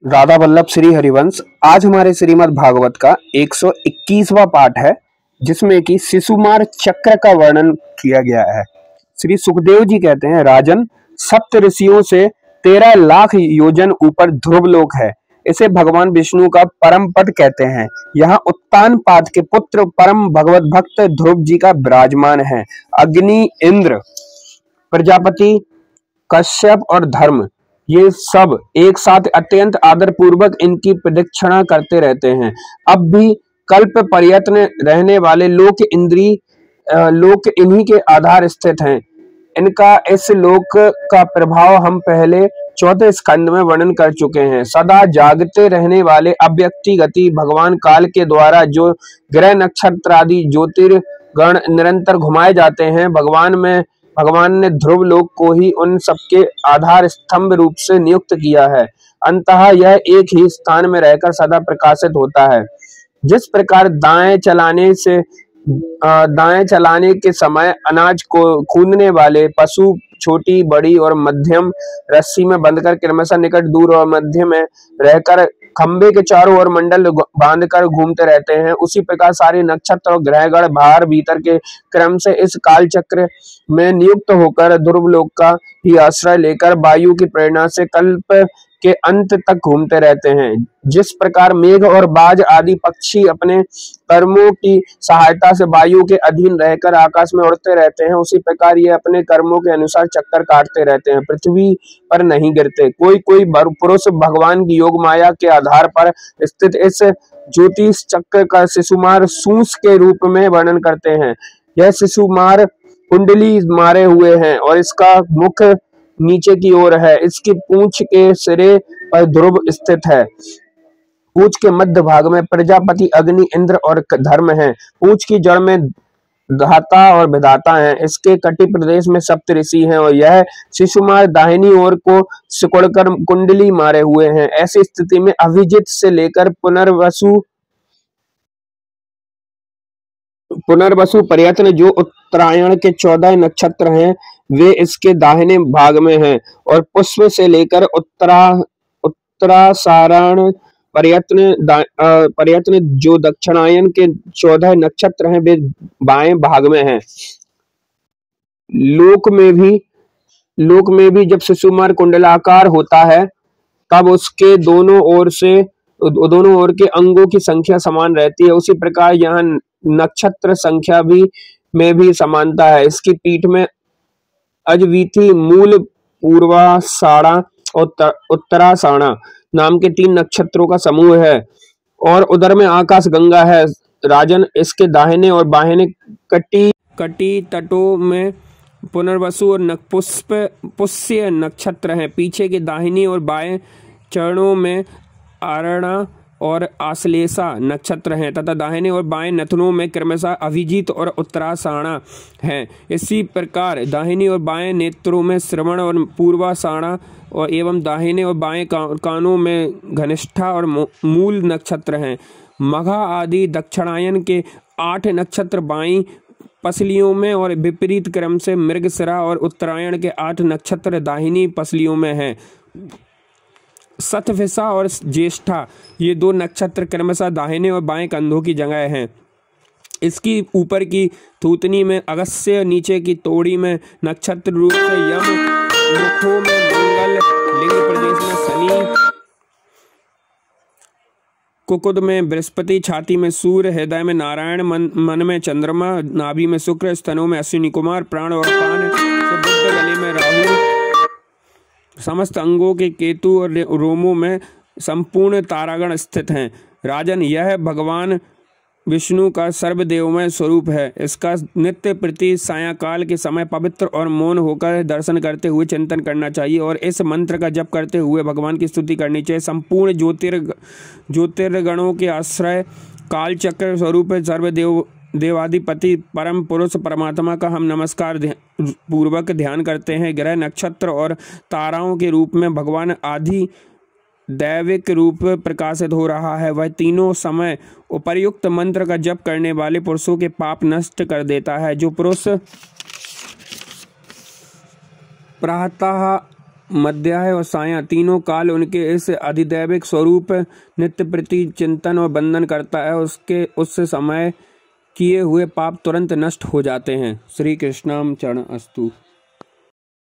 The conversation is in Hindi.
राधा वल्लभ श्री हरिवंश। आज हमारे श्रीमद् भागवत का 121वां पाठ है, जिसमें कि शिशुमार चक्र का वर्णन किया गया है। श्री सुखदेव जी कहते हैं, राजन, सप्त ऋषियों से 13 लाख योजन ऊपर ध्रुवलोक है। इसे भगवान विष्णु का परम पद कहते हैं। यहाँ उत्तानपाद के पुत्र परम भगवत भक्त ध्रुव जी का विराजमान है। अग्नि, इंद्र, प्रजापति, कश्यप और धर्म, ये सब एक साथ अत्यंत आदर पूर्वक इनकी प्रदक्षिणा करते रहते हैं। अब भी कल्प प्रयत्न रहने वाले लोक लोक इन्हीं के आधार स्थित हैं। इनका इस लोक का प्रभाव हम पहले चौथे स्कंद में वर्णन कर चुके हैं। सदा जागते रहने वाले अव्यक्ति गति भगवान काल के द्वारा जो ग्रह नक्षत्र आदि ज्योतिर्गण निरंतर घुमाए जाते हैं, भगवान ने ध्रुव लोक को ही उन सबके आधार स्तंभ रूप से नियुक्त किया है। अंततः यह एक ही स्थान में रहकर सदा प्रकाशित होता है। जिस प्रकार दाएं चलाने के समय अनाज को कूदने वाले पशु छोटी, बड़ी और मध्यम रस्सी में बंधकर क्रमशः निकट, दूर और मध्य में रहकर खंबे के चारों ओर मंडल बांधकर घूमते रहते हैं, उसी प्रकार सारे नक्षत्र और ग्रहगण बाहर भीतर के क्रम से इस काल चक्र में नियुक्त होकर ध्रुवलोक का ही आश्रय लेकर वायु की प्रेरणा से कल्प के अंत तक घूमते रहते हैं। जिस प्रकार मेघ और बाज आदि पक्षी अपने कर्मों की सहायता से वायु के अधीन रहकर आकाश में उड़ते रहते हैं, उसी प्रकार ये अपने कर्मों के अनुसार चक्कर काटते रहते हैं, पृथ्वी पर नहीं गिरते। कोई कोई पुरुष भगवान की योग माया के आधार पर स्थित इस ज्योतिष चक्र का शिशुमार सूस के रूप में वर्णन करते हैं। यह शिशुमार कुंडली मारे हुए हैं और इसका मुख नीचे की ओर है। इसकी पूंछ के सिरे पर ध्रुव स्थित है। पूंछ के मध्य भाग में प्रजापति, अग्नि, इंद्र और धर्म हैं। पूंछ की जड़ में धाता और विधाता हैं। इसके कटी प्रदेश में सप्त ऋषि हैं और यह शिशुमार दाहिनी ओर को सिकुड़कर कुंडली मारे हुए हैं। ऐसी स्थिति में अभिजित से लेकर पुनर्वसु पर्यंत जो उत्तरायण के 14 नक्षत्र हैं, वे इसके दाहिने भाग में हैं, और पुष्प से लेकर उत्तराषाढ़ पर्यंत जो दक्षिणायन के 14 नक्षत्र हैं, वे बाएं भाग में हैं। लोक में भी जब शिशुमार कुंडलाकार होता है, तब उसके दोनों ओर के अंगों की संख्या समान रहती है। उसी प्रकार यहाँ नक्षत्र संख्या में भी समानता है। इसकी पीठ में अजवीथी, मूल, पूर्वाषाढ़ा और उत्तराषाढ़ा नाम के 3 नक्षत्रों का समूह है, और उधर में आकाश गंगा है। राजन, इसके दाहिने और बाहिने कटी तटों में पुनर्वसु और पुष्य नक्षत्र हैं। पीछे के दाहिनी और बाएं चरणों में आरणा और आश्लेषा नक्षत्र हैं तथा दाहिने और बाएं नथनों में क्रमशः अभिजीत और उत्तराषाढ़ा हैं। इसी प्रकार दाहिनी और बाएं नेत्रों में श्रवण और पूर्वाषाढ़ा और एवं दाहिने और बाएं कानों में घनिष्ठा और मूल नक्षत्र हैं। मघा आदि दक्षिणायन के 8 नक्षत्र बाईं पसलियों में और विपरीत क्रम से मृगशिरा और उत्तरायण के 8 नक्षत्र दाहिनी पसलियों में हैं। शतभिषा और ज्येष्ठा, ये 2 नक्षत्र क्रमशः दाहिने और बाएं कंधों की जगह हैं। इसकी ऊपर की थूतनी में अगस्त्य, नीचे की तोड़ी में नक्षत्र रूप से यम, मुखों में मंगल, लिंग प्रदेश में शनि, कुकुद में बृहस्पति, छाती में सूर्य, हृदय में नारायण, मन में चंद्रमा, नाभि में शुक्र, स्तनों में अश्विनी कुमार, प्राण और कान से बुध, गले में राहु, समस्त अंगों के केतु और रोमों में संपूर्ण तारागण स्थित हैं। राजन, यह भगवान विष्णु का सर्वदेवमय स्वरूप है। इसका नित्य प्रति सायंकाल के समय पवित्र और मौन होकर दर्शन करते हुए चिंतन करना चाहिए, और इस मंत्र का जप करते हुए भगवान की स्तुति करनी चाहिए। संपूर्ण ज्योतिर्गणों के आश्रय कालचक्र स्वरूप देवाधिपति परम पुरुष परमात्मा का हम नमस्कार पूर्वक ध्यान करते हैं। ग्रह, नक्षत्र और ताराओं के रूप में भगवान आदि दैविक रूप प्रकाशित हो रहा है। वह तीनों समय उपर्युक्त मंत्र का जप करने वाले पुरुषों के पाप नष्ट कर देता है। जो पुरुष प्रातः मध्याह्न और सायं तीनों काल उनके इस अधिदैविक स्वरूप नित्य प्रति चिंतन और वंदन करता है, उससे समय किए हुए पाप तुरंत नष्ट हो जाते हैं। श्री कृष्णाम चरण अस्तु।